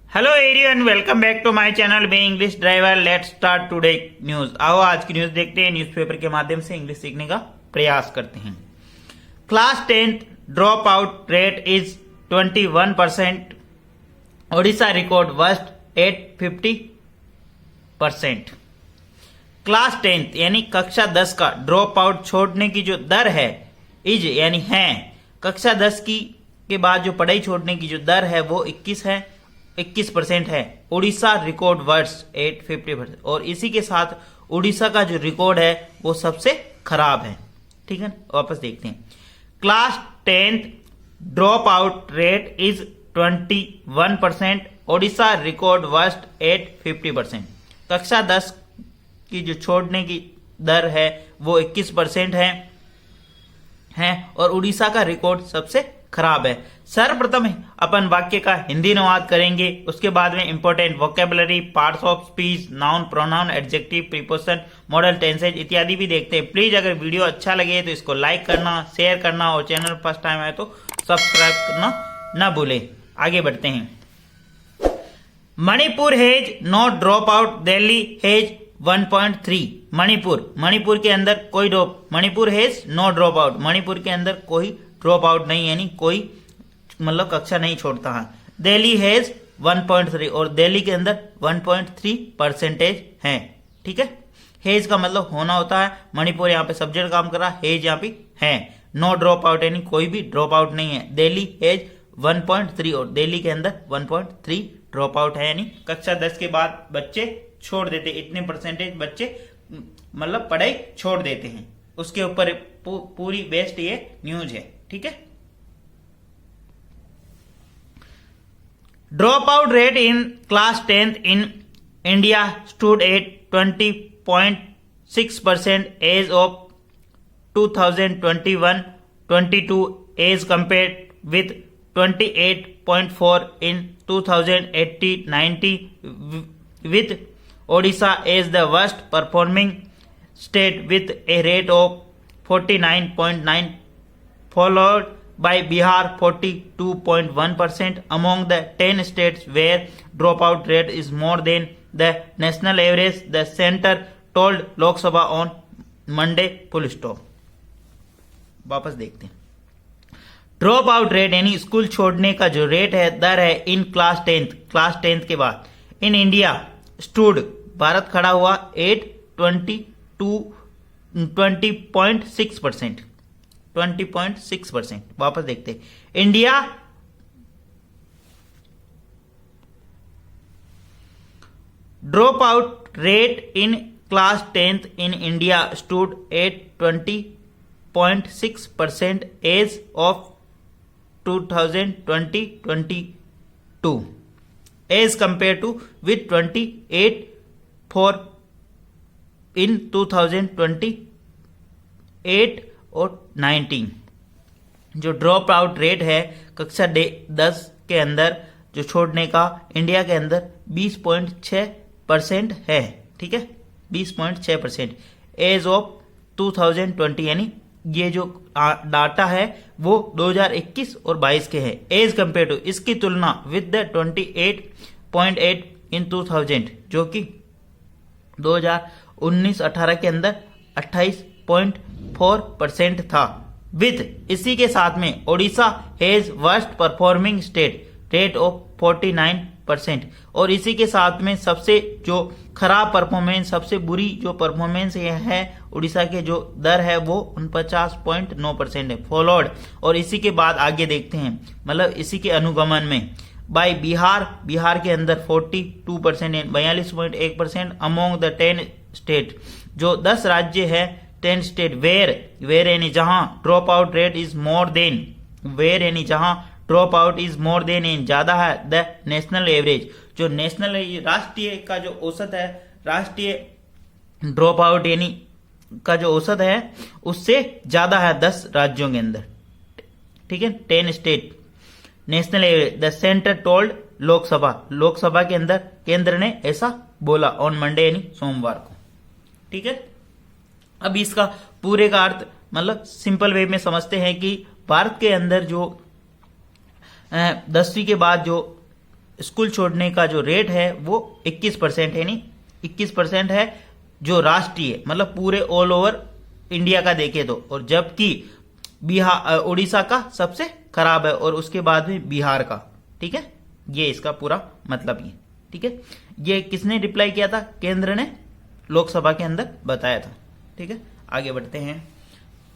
Hello everyone, welcome back to my channel B English driver. Let's start today news. आओ आज की news देखते हैं, न्यूज़पेपर के माध्यम से इंग्लिश सीखने का प्रयास करते हैं। Class 10th drop out rate is 21%। Odisha record worst 850%। Class 10th यानी कक्षा 10 का ड्रॉप आउट छोड़ने की जो दर है, इज यानी है, कक्षा 10 के बाद जो पढ़ाई छोड़ने की जो दर है वो 21% है। उड़ीसा रिकॉर्ड वर्ष 850%। और इसी के साथ उड़ीसा का जो रिकॉर्ड है वो सबसे खराब है। ठीक है, वापस देखते हैं। Class 10th drop out rate is 21%। Odisha record worst 850%। कक्षा 10 की जो छोड़ने की दर है वो 21% है और उड़ीसा का रिकॉर्ड सबसे खराब है। सर्वप्रथम अपन वाक्य का हिंदी अनुवाद करेंगे, उसके बाद में important vocabulary, parts of speech, noun, pronoun, adjective, preposition, model tenses इत्यादि भी देखते हैं। प्लीज अगर वीडियो अच्छा लगे तो इसको लाइक करना, शेयर करना और चैनल फर्स्ट टाइम आए तो सब्सक्राइब करना ना भूले। आगे बढ़ते हैं। Manipur has not drop out, Delhi has 1.3। Manipur के अंदर कोई Manipur has no drop out, Manipur के अंदर कोई ड्रॉप आउट नहीं, यानी कोई मतलब कक्षा नहीं छोड़ता है। दिल्ली हैज 1.3 और दिल्ली के अंदर 1.3% है। ठीक है, हेज का मतलब होना होता है, मणिपुर यहाँ पे सब्जेक्ट काम कर रहा है, हेज यहाँ पे है। नो ड्रॉप आउट यानी कोई भी ड्रॉप आउट नहीं है। दिल्ली हैज 1.3 और दिल्ली के अंदर 1.3 ड्रॉप आउट है, यानी कक्षा 10 के बाद बच्चे छोड़ देते, इतने परसेंटेज बच्चे मतलब पढ़ाई छोड़ देते हैं। उसके ऊपर पूरी बेस्ट ये न्यूज है। ठीक है, drop out rate in class 10th in India stood at 20.6% as of 2021-22 as compared with 28.4 in 2018-19 with Odisha as the worst performing state with a rate of 49.9, followed by Bihar 42.1%. Among the 10 states where dropout rate is more than the national average, the center told Lok Sabha on Monday. Full stop. वापस देखते हैं। Drop out rate यानी school छोड़ने का जो rate है, दर है इन class 10th के बाद इन इंडिया स्टूड भारत खड़ा हुआ 20.6%। वापस देखते हैं। India drop out rate in class 10th in India stood at 20.6% as of 2020-22 as compared to with 28.4 in 2028 और 19। जो ड्रॉप आउट रेट है कक्षा 10 के अंदर जो छोड़ने का, इंडिया के अंदर 20.6% है। ठीक है, 20.6% एज ऑफ 2020, यानी ये जो डाटा है वो 2021 और 22 के हैं। एज कंपेयर टू, इसकी तुलना विद द 28.8 इन 2000, जो कि 2019-18 के अंदर 28.4% था। विद इसी के साथ में Odisha has worst performing state rate of 49%। और इसी के साथ में सबसे जो खराब परफॉर्मेंस, सबसे बुरी जो परफॉर्मेंस ये है उड़ीसा के जो दर है वो 49.9% है। फॉलोड, और इसी के बाद आगे देखते हैं, मतलब इसी के अनुगमन में बाय बिहार के अंदर 42% है, 42.1%। अमोंग द 10 स्टेट, जो 10 राज्य है, 10 स्टेट वेयर यानी जहां drop out rate is more than, where यानी जहां drop out is more than in ज्यादा है द नेशनल एवरेज, जो नेशनल राष्ट्रीय का जो औसत है, राष्ट्रीय ड्रॉप आउट यानी का जो औसत है उससे ज्यादा है 10 राज्यों के अंदर। ठीक है, 10 state national average. The centre told Lok Sabha के अंदर केंद्र ने ऐसा बोला ऑन मंडे यानी सोमवार को। ठीक है, अब इसका पूरे का अर्थ मतलब सिंपल वे में समझते हैं कि भारत के अंदर जो 10वीं के बाद जो स्कूल छोड़ने का जो रेट है वो 21% है, यानी 21% है जो राष्ट्रीय मतलब पूरे ऑल ओवर इंडिया का देखे तो, और जबकि बिहार उड़ीसा का सबसे खराब है और उसके बाद में बिहार का। ठीक है, ये इसका पूरा मतलब ये। ठीक है, ये किसने रिप्लाई किया था? केंद्र ने लोकसभा के अंदर बताया था। ठीक है, आगे बढ़ते हैं।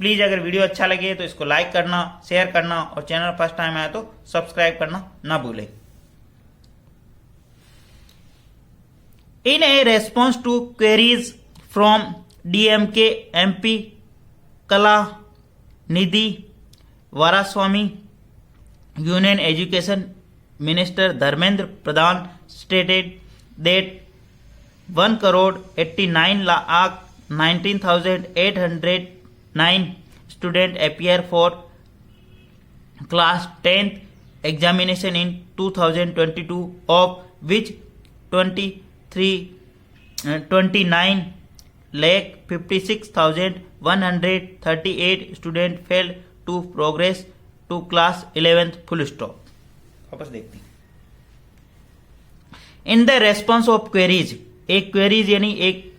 प्लीज अगर वीडियो अच्छा लगे तो इसको लाइक करना, शेयर करना और चैनल फर्स्ट टाइम आया तो सब्सक्राइब करना ना भूलें। In a response to queries from DMK MP Kalanidhi Veeraswamy, union education minister Dharmendra Pradhan stated that 1,89,19,809 students appear for class 10th examination in 2022, of which 29,56,138 students failed to progress to class 11th full stop। वापस देखते हैं। In the response of queries, एक queries यानी एक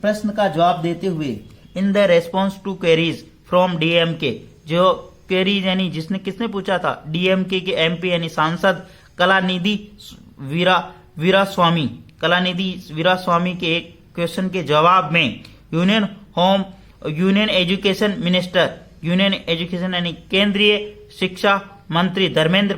प्रश्न का जवाब देते हुए, in the response to queries from DMK, जो क्वेरीज यानी जिसने किसने पूछा था? DMK के MP यानी सांसद कलानिधि वीरास्वामी, कलानिधि वीरास्वामी के एक क्वेश्चन के जवाब में union education minister, union education यानी केंद्रीय शिक्षा मंत्री धर्मेंद्र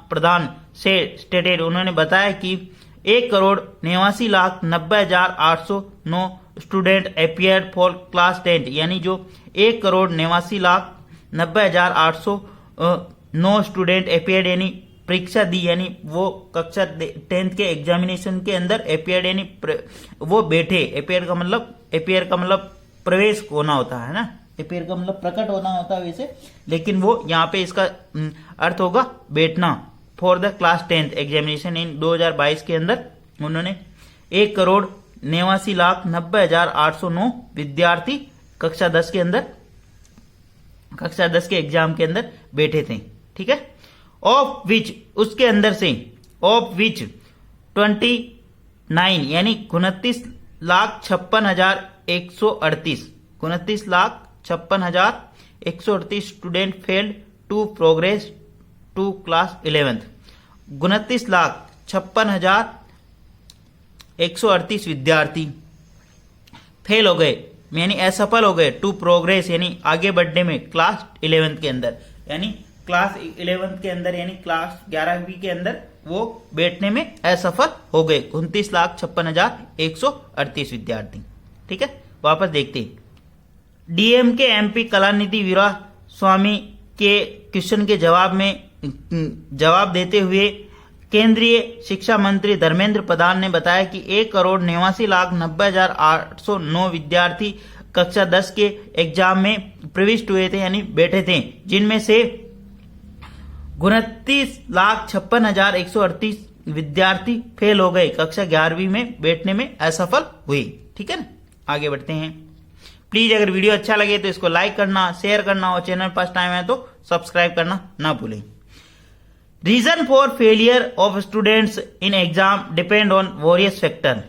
प्रधान से स्टेटेड, उन्होंने बताया कि 1,89,90,809 स्टूडेंट अपियर फॉर क्लास 10, यानी जो 1,89,90,809 स्टूडेंट अपियर्ड यानी परीक्षा दी, यानी वो कक्षा 10th के एग्जामिनेशन के अंदर अपियर्ड यानी वो बैठे। अपियर का मतलब प्रवेश होना होता है ना, अपियर का मतलब प्रकट होना होता है वैसे, लेकिन वो यहाँ पे इसका अर्थ होगा बैठना। For the class 10th examination in 2022 के अंदर उन्होंने 1,89,90,809 विद्यार्थी कक्षा 10 के एग्जाम के अंदर बैठे थे। ठीक है, ऑफ विच, उसके अंदर से, ऑफ विच 29 यानी 29,56,138 student failed to progress to class 11th। 29,56,138 विद्यार्थी फेल हो गए यानी असफल हो गए टू प्रोग्रेस यानी आगे बढ़ने में क्लास 11th के अंदर, यानी क्लास 11th के अंदर यानी क्लास 11वीं के अंदर वो बैठने में असफल हो गए 29,56,138 विद्यार्थी। ठीक है, वापस देखते हैं। DMK MP कलानिधि वीरास्वामी के क्वेश्चन के जवाब देते हुए केंद्रीय शिक्षा मंत्री धर्मेंद्र प्रधान ने बताया कि 1,89,90,809 विद्यार्थी कक्षा 10 के एग्जाम में प्रविष्ट हुए थे यानी बैठे थे, जिनमें से 29,56,138 विद्यार्थी फेल हो गए, कक्षा 11वीं में बैठने में असफल हुए। ठीक है ना, आगे बढ़ते हैं। प्लीज अगर वीडियो अच्छा लगे तो इसको लाइक करना, शेयर करना और चैनल फर्स्ट टाइम है तो सब्सक्राइब करना ना भूलें। Reason for failure of students in exam depend on various factor,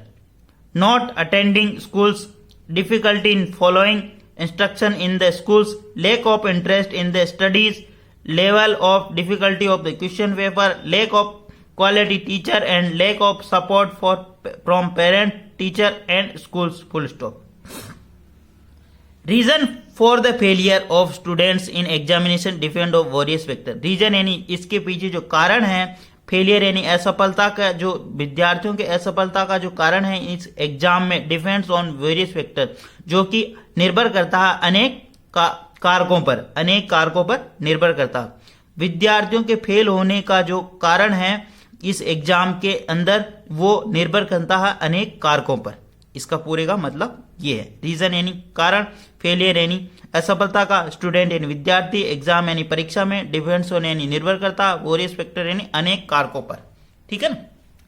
not attending schools, difficulty in following instruction in the schools, lack of interest in the studies, level of difficulty of the question paper, lack of quality teacher and lack of support from parent, teacher and schools, full stop। Reason for the failure of students in examination depend on various factor। Reason यानी इसके पीछे जो कारण है, failure यानी असफलता का, जो विद्यार्थियों के असफलता का जो कारण है इस एग्जाम में, डिपेंड्स ऑन वेरियस फैक्टर, जो कि निर्भर करता है अनेक कारकों पर निर्भर करता। विद्यार्थियों के फेल होने का जो कारण है इस एग्जाम के अंदर वो निर्भर करता है अनेक कारकों पर। इसका पूरे का मतलब ये है। रीजन यानी कारण, फेलियर यानी असफलता का, स्टूडेंट यानी विद्यार्थी, एग्जाम यानी परीक्षा में, डिपेंड्स ऑन यानी निर्भर करता, वेरियस फैक्टर यानी अनेक कारकों पर। ठीक है ना,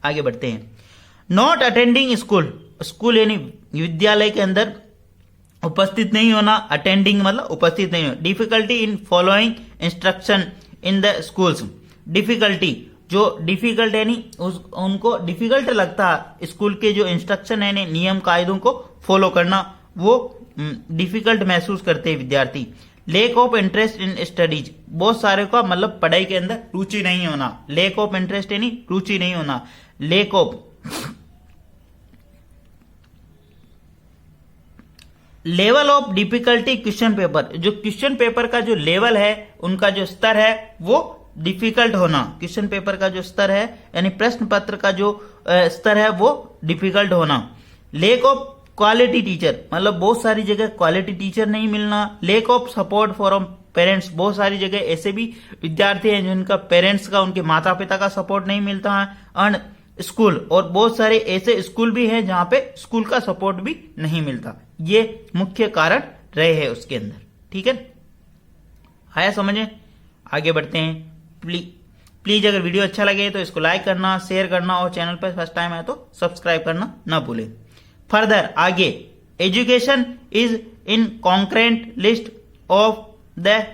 आगे बढ़ते हैं। नॉट अटेंडिंग स्कूल यानी विद्यालय के अंदर उपस्थित नहीं होना, अटेंडिंग मतलब उपस्थित नहीं होना। Difficulty in following instruction in the schools, difficulty जो डिफिकल्ट यानी उनको डिफिकल्ट लगता है स्कूल के जो इंस्ट्रक्शन है नियम कायदों को फॉलो करना, वो डिफिकल्ट महसूस करते हैं विद्यार्थी। Lake of interest in studies, बहुत सारे का मतलब पढ़ाई के अंदर रुचि नहीं होना। लेक ऑफ इंटरेस्ट यानी रुचि नहीं होना। Lake of level of difficulty question paper, जो क्वेश्चन पेपर का जो लेवल है उनका जो स्तर है वो डिफिकल्ट होना। क्वेश्चन पेपर का जो स्तर है यानी प्रश्न पत्र का जो स्तर है वो डिफिकल्ट होना। लेक ऑफ क्वालिटी टीचर, मतलब बहुत सारी जगह क्वालिटी टीचर नहीं मिलना। Lake of support from parents, बहुत सारी जगह ऐसे भी विद्यार्थी हैं जिनका पेरेंट्स का, उनके माता पिता का सपोर्ट नहीं मिलता है। एंड स्कूल, और बहुत सारे ऐसे स्कूल भी हैं जहां पे स्कूल का सपोर्ट भी नहीं मिलता। ये मुख्य कारण रहे हैं उसके अंदर। ठीक है, आया समझ में? आगे बढ़ते हैं। प्लीज अगर वीडियो अच्छा लगे तो इसको लाइक करना, शेयर करना और चैनल पर फर्स्ट टाइम है तो सब्सक्राइब करना ना भूलें। फर्दर आगे, education is in concurrent list of the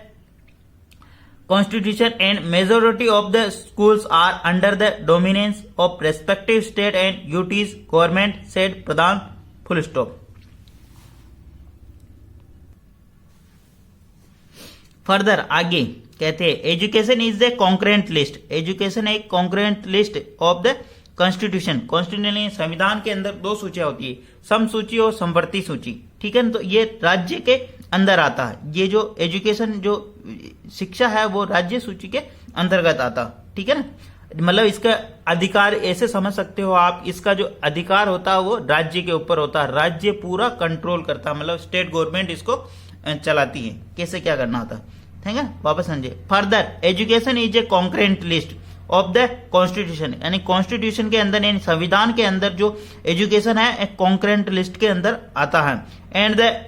Constitution and majority of the schools are under the dominance of respective state and UT's government, said Pradhan, full stop. Further आगे कहते हैं education is the concurrent list, education एक concurrent list of the constitution. Constitution संविधान के अंदर दो सूचियां होती है, सम सूची और समवर्ती सूची। ठीक है ना, तो ये राज्य के अंदर आता है। ये जो एजुकेशन जो शिक्षा है वो राज्य सूची के अंतर्गत आता। ठीक है ना, मतलब इसका अधिकार ऐसे समझ सकते हो आप, इसका जो अधिकार होता है वो राज्य के ऊपर होता है। राज्य पूरा कंट्रोल करता है, मतलब स्टेट गवर्नमेंट इसको चलाती है, कैसे क्या करना होता है। ठीक है, वापस समझिए। Further education is a concurrent list of the constitution, यानी कॉन्स्टिट्यूशन के अंदर यानी संविधान के अंदर जो एजुकेशन है एक कॉन्करेंट लिस्ट के अंदर आता है। And the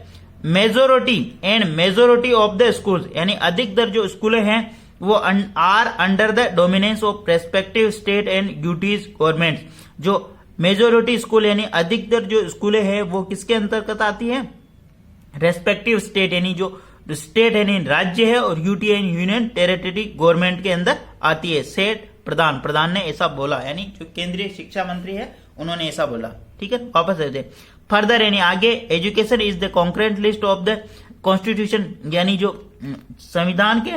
majority of the schools, यानी अधिकतर जो स्कूलें हैं वो are under the dominance of respective state and UTs government. जो मेजोरिटी स्कूल यानी अधिकतर जो स्कूलें हैं वो किसके अंतर्गत आती है? रेस्पेक्टिव स्टेट, यानी जो स्टेट यानी राज्य है, और यूटी यानी यूनियन टेरिटरी गवर्नमेंट के अंदर आती है। सेठ प्रधान ने ऐसा बोला, यानी जो केंद्रीय शिक्षा मंत्री है उन्होंने ऐसा बोला। ठीक है, वापस देते। फर्दर यानी आगे, education is the concurrent list of the constitution, यानी जो संविधान के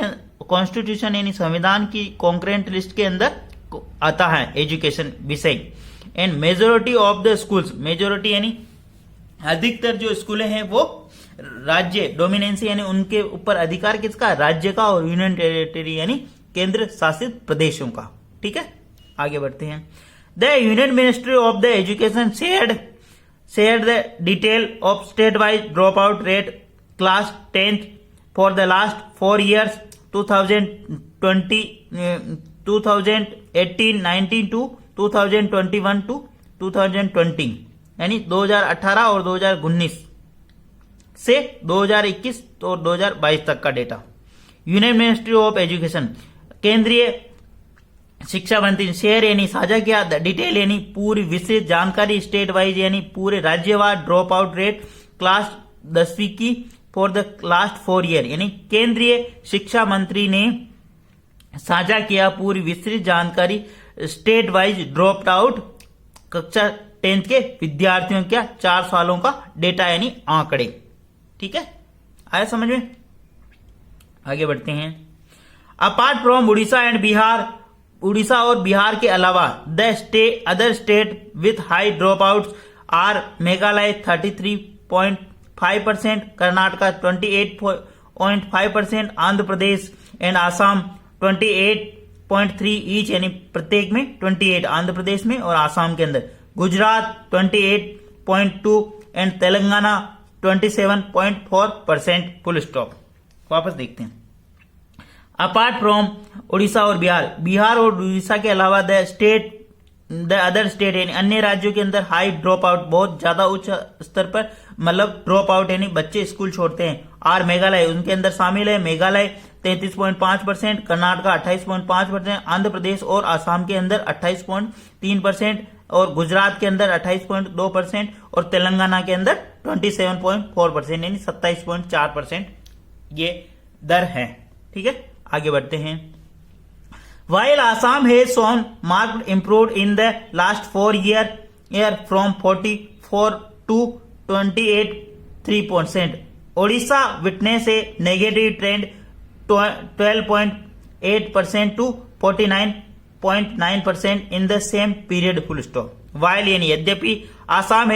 कॉन्स्टिट्यूशन यानी संविधान की कॉन्करेंट लिस्ट के अंदर आता है एजुकेशन विषय। And majority of the schools, majority यानी अधिकतर जो स्कूलें हैं वो राज्य डोमिनेंसी यानी उनके ऊपर अधिकार किसका? राज्य का, और यूनियन टेरिटरी यानी केंद्र शासित प्रदेशों का। ठीक है, आगे बढ़ते हैं। The union ministry of the education shared the detail of state-wise dropout rate class 10th for the last 4 years 2018-19 to 2021 to 2020, यानी 2018 और 2019 से 2021 और 2022 तक का data. Union ministry of education, केंद्रीय शिक्षा मंत्री, शेयर यानी साझा किया, डिटेल यानी पूरी विस्तृत जानकारी, स्टेट वाइज यानी पूरे राज्यवार ड्रॉप आउट रेट क्लास 10वीं की फॉर द लास्ट 4 ईयर, यानी केंद्रीय शिक्षा मंत्री ने साझा किया पूरी विस्तृत जानकारी स्टेट वाइज ड्रॉप आउट कक्षा 10th के विद्यार्थियों का 4 सालों का डेटा यानी आंकड़े। ठीक है, आया समझ में? आगे बढ़ते हैं। Apart from Orissa and Bihar, Orissa और बिहार के अलावा the other state with high drop out are Meghalaya 33.5%, Karnataka 28.5%, Andhra Pradesh and Assam 28.3 each, यानी प्रत्येक में 28, आंध्र प्रदेश में और आसाम के अंदर, Gujarat 28.2 and Telangana 27.4%, full stop. वापस देखते हैं। अपार्ट फ्रॉम उड़ीसा और बिहार और उड़ीसा के अलावा द अदर स्टेट यानी अन्य राज्यों के अंदर हाई ड्रॉप आउट, बहुत ज्यादा उच्च स्तर पर मतलब ड्रॉप आउट यानी बच्चे स्कूल छोड़ते हैं, आर मेघालय उनके अंदर शामिल है। मेघालय 33.5%, कर्नाटका 28.5%, आंध्र प्रदेश और आसाम के अंदर 28.3% और गुजरात के अंदर 28.2% और तेलंगाना के अंदर 27.4% यानी 27.4% ये दर है। ठीक है, आगे बढ़ते हैं। While Assam has shown marked improvement in the last 4 years from 44 to 28.3%. Odisha witnessed a negative trend 12.8% to 49.9% in the same period. Full stop. While यानी यद्यपि आसाम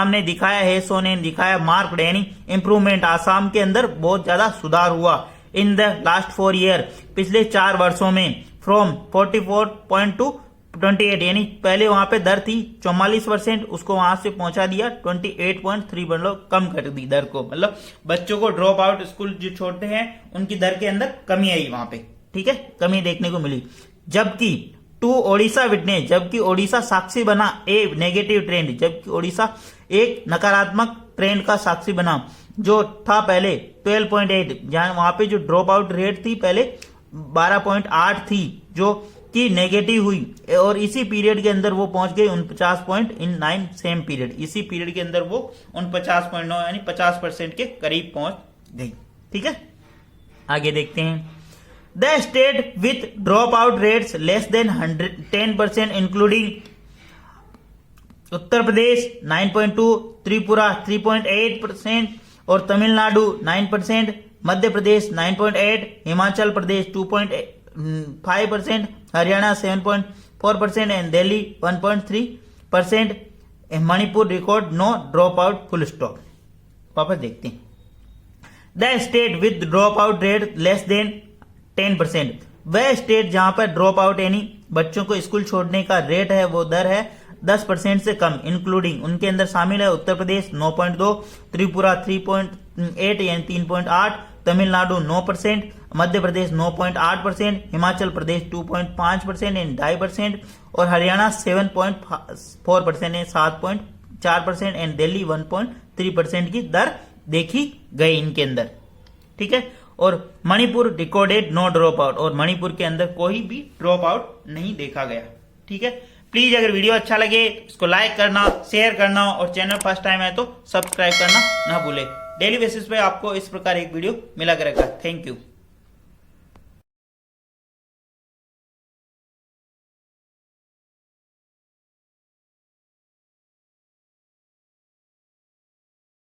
ने दिखाया मार्क्ड यानी इंप्रूवमेंट, आसाम के अंदर बहुत ज्यादा सुधार हुआ इन द लास्ट 4 ईयर, पिछले 4 वर्षों में, फ्रॉम 44 टू 28 यानी पहले वहां पे दर थी 44%, उसको वहां से पहुंचा दिया 28.3, मतलब कम कर दी दर को, मतलब बच्चों को ड्रॉप आउट स्कूल जो छोड़ते हैं उनकी दर के अंदर कमी आई वहां पे, ठीक है, कमी देखने को मिली। जबकि जबकि ओडिशा साक्षी बना ए नेगेटिव ट्रेंड, जबकि ओडिशा एक नकारात्मक ट्रेंड का साक्षी बना, जो था पहले 12.8, जहां वहां पे जो ड्रॉप आउट रेट थी पहले 12.8 थी, जो कि नेगेटिव हुई, और इसी पीरियड के अंदर वो पहुंच गई 49.9, सेम पीरियड, इसी पीरियड के अंदर वो 49.9 यानी 50% के करीब पहुंच गई। ठीक है, आगे देखते हैं। The state with drop out rates less than 10% including Uttar Pradesh 9.2, Tripura 3.8% और Tamil Nadu 9%, Madhya Pradesh 9.8, Himachal Pradesh 2.5%, Haryana 7.4% and Delhi 1.3%। Manipur record no drop out. Full stop. वापस देखते हैं। The state with drop out rate less than 10%, वह स्टेट जहां पर ड्रॉप आउट यानी बच्चों को स्कूल छोड़ने का रेट है, वो दर है 10% से कम, इंक्लूडिंग उनके अंदर शामिल है उत्तर प्रदेश 9.2, त्रिपुरा 3.8 यानी 3.8, तमिलनाडु 9%, मध्य प्रदेश 9.8%, हिमाचल प्रदेश 2.5% यानी 2.5%, और हरियाणा 7.4% यानी 7.4% एंड दिल्ली 1.3% की दर देखी गई इनके अंदर। ठीक है, और Manipur recorded no drop out, और मणिपुर के अंदर कोई भी ड्रॉप आउट नहीं देखा गया। ठीक है, प्लीज अगर वीडियो अच्छा लगे इसको लाइक करना, शेयर करना, और चैनल फर्स्ट टाइम है तो सब्सक्राइब करना ना भूले। डेली बेसिस पे आपको इस प्रकार एक वीडियो मिला करेगा। Thank you.